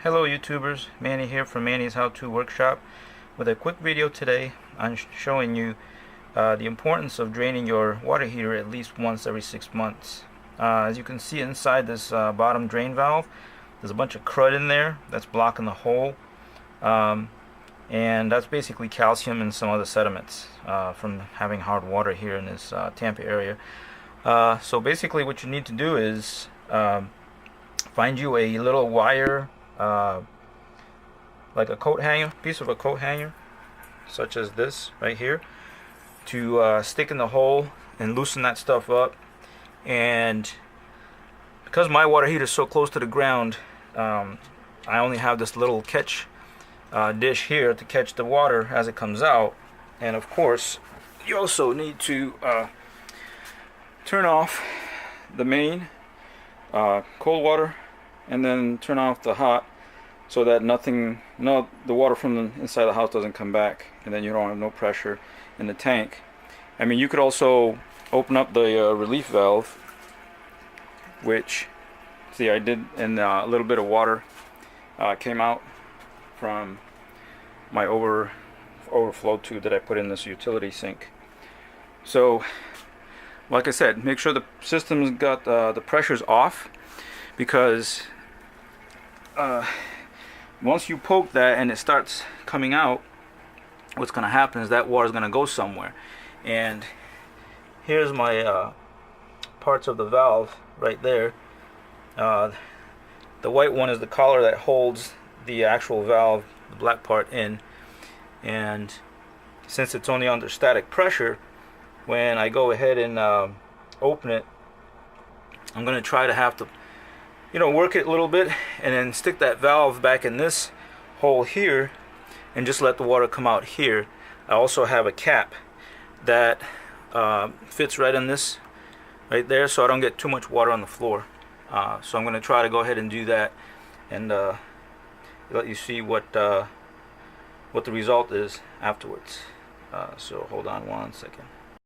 Hello YouTubers, Manny here from Manny's How To Workshop with a quick video today. I'm showing you the importance of draining your water heater at least once every 6 months. As you can see inside this bottom drain valve, there's a bunch of crud in there that's blocking the hole, and that's basically calcium and some other sediments from having hard water here in this Tampa area. So basically what you need to do is find you a little wire, like a coat hanger, piece of a coat hanger, such as this right here, to stick in the hole and loosen that stuff up. And because my water heater is so close to the ground, I only have this little catch dish here to catch the water as it comes out. And of course, you also need to turn off the main cold water and then turn off the hot, so that the water from the inside the house doesn't come back, and then you don't have no pressure in the tank. I mean, you could also open up the relief valve, which, see, I did, and a little bit of water came out from my overflow tube that I put in this utility sink. So like I said, make sure the system's got the pressure's off, because once you poke that and it starts coming out, what's going to happen is that water's going to go somewhere. And here's my parts of the valve right there. The white one is the collar that holds the actual valve, the black part, in. And since it's only under static pressure, when I go ahead and open it, I'm going to try to have to work it a little bit and then stick that valve back in this hole here and just let the water come out here. I also have a cap that fits right in this right there, so I don't get too much water on the floor. So I'm going to try to go ahead and do that and let you see what the result is afterwards. So hold on one second.